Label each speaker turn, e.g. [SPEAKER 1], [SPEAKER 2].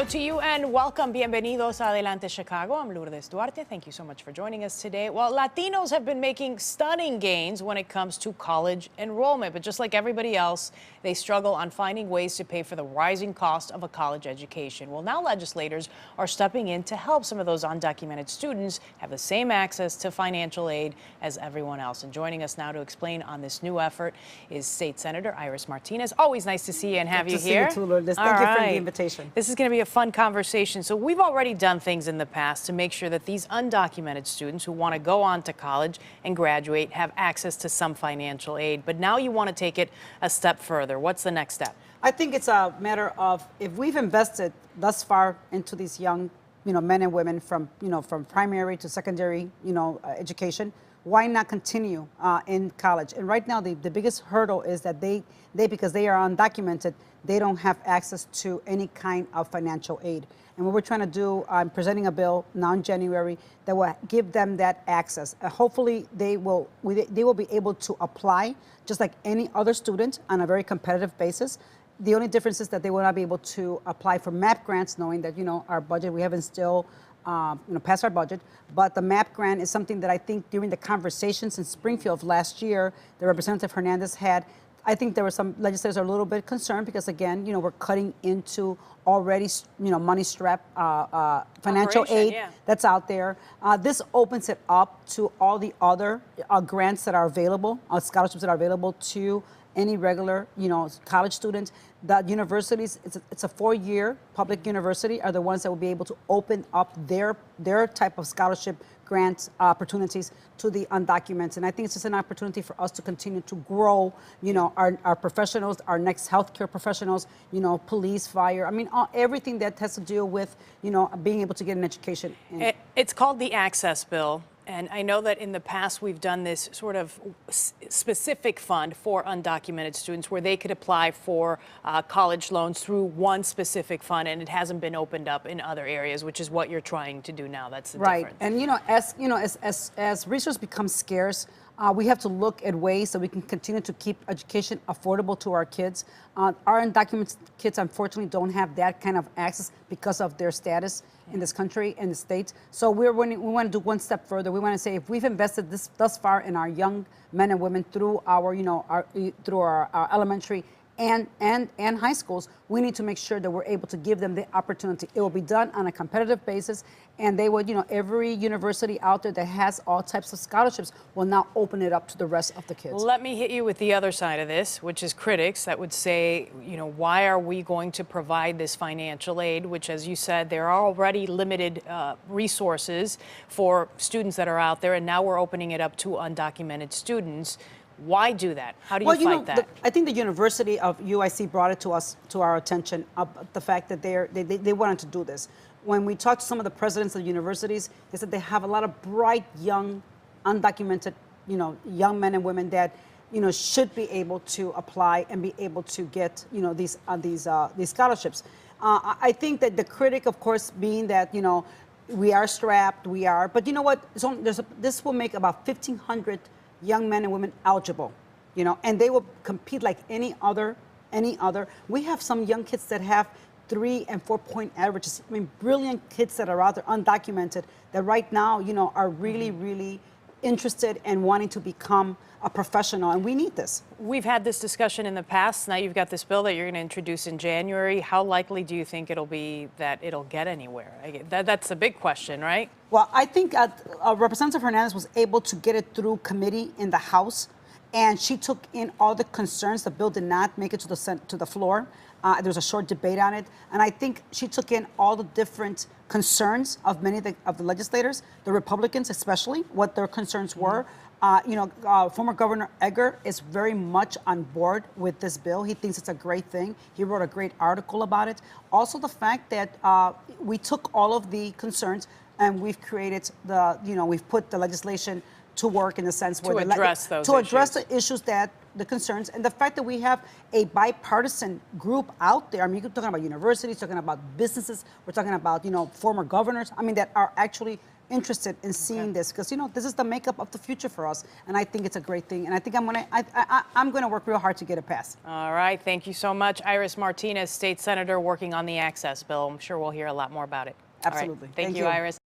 [SPEAKER 1] Hello to you and welcome. Bienvenidos a Adelante, Chicago. I'm Lourdes Duarte. Thank you so much for joining us today. Well, Latinos have been making stunning gains when it comes to college enrollment, but just like everybody else, they struggle on finding ways to pay for the rising cost of a college education. Well, now legislators are stepping in to help some of those undocumented students have the same access to financial aid as everyone else. And joining us now to explain on this new effort is State Senator Iris Martinez. Always nice to see you and have you here.
[SPEAKER 2] Good to see you too, Lourdes. Thank you for the invitation.
[SPEAKER 1] This is going to be a fun conversation. So we've already done things in the past to make sure that these undocumented students who want to go on to college and graduate have access to some financial aid. But now you want to take it a step further. What's the next step?
[SPEAKER 2] I think it's a matter of, if we've invested thus far into these young, men and women from primary to secondary, education, why not continue in college? And right now, the biggest hurdle is that they because they are undocumented, they don't have access to any kind of financial aid. And what we're trying to do, I'm presenting a bill now in January that will give them that access. Hopefully, they will be able to apply just like any other student on a very competitive basis. The only difference is that they will not be able to apply for MAP grants, knowing that our budget, we haven't still passed our budget. But the MAP grant is something that I think during the conversations in Springfield last year, the Representative Hernandez had. I think there were some legislators are a little bit concerned because, again, we're cutting into already, money-strapped financial aid that's out there. This opens it up to all the other grants that are available, scholarships that are available to any regular, college student. The universities, it's a 4-year public university, are the ones that will be able to open up their type of scholarship grant opportunities to the undocumented. And I think it's just an opportunity for us to continue to grow, our professionals, our next healthcare professionals, police, fire. I mean, everything that has to do with, being able to get an education.
[SPEAKER 1] It's called the Access Bill. And I know that in the past we've done this sort of specific fund for undocumented students where they could apply for college loans through one specific fund, and it hasn't been opened up in other areas, which is what you're trying to do now. That's the difference.
[SPEAKER 2] And as resources become scarce, we have to look at ways that we can continue to keep education affordable to our kids. Our undocumented kids, unfortunately, don't have that kind of access because of their status in this country, in the States. So we want to do one step further. We want to say, if we've invested this thus far in our young men and women through our, through our elementary and high schools, we need to make sure that we're able to give them the opportunity. It will be done on a competitive basis, and they would, every university out there that has all types of scholarships will now open it up to the rest of the kids.
[SPEAKER 1] Let me hit you with the other side of this, which is critics that would say, why are we going to provide this financial aid, which, as you said, there are already limited resources for students that are out there, and now we're opening it up to undocumented students. Why do that? How do you fight that?
[SPEAKER 2] I think the University of UIC brought it to our attention, the fact that they wanted to do this. When we talked to some of the presidents of the universities, they said they have a lot of bright, young, undocumented, young men and women that, should be able to apply and be able to get, these scholarships. I think that the critic, of course, being that, we are strapped, but you know what? This will make about 1,500 young men and women eligible, and they will compete like any other. We have some young kids that have 3- and 4-point averages. I mean, brilliant kids that are out there, undocumented, that right now, are really, really interested and wanting to become a professional, and we need this.
[SPEAKER 1] We've had this discussion in the past. Now you've got this bill that you're going to introduce in January. How likely do you think it'll be that it'll get anywhere? That's a big question, right?
[SPEAKER 2] Well, I think Representative Hernandez was able to get it through committee in the House, and she took in all the concerns. The bill did not make it to the floor. There was a short debate on it, and I think she took in all the different concerns of many of the legislators, the Republicans especially, what their concerns were. Former Governor Egger is very much on board with this bill. He thinks it's a great thing. He wrote a great article about it. Also, the fact that we took all of the concerns and we've created we've put the legislation to work in the sense where
[SPEAKER 1] to address
[SPEAKER 2] the issues that the concerns, and the fact that we have a bipartisan group out there. I mean, you're talking about universities, talking about businesses, we're talking about former governors. I mean, that are actually interested in seeing this because, you know, this is the makeup of the future for us. And I think it's a great thing. And I think I'm going to work real hard to get it passed.
[SPEAKER 1] All right. Thank you so much. Iris Martinez, state senator working on the access bill. I'm sure we'll hear a lot more about it.
[SPEAKER 2] Absolutely.
[SPEAKER 1] All right. Thank you, Iris.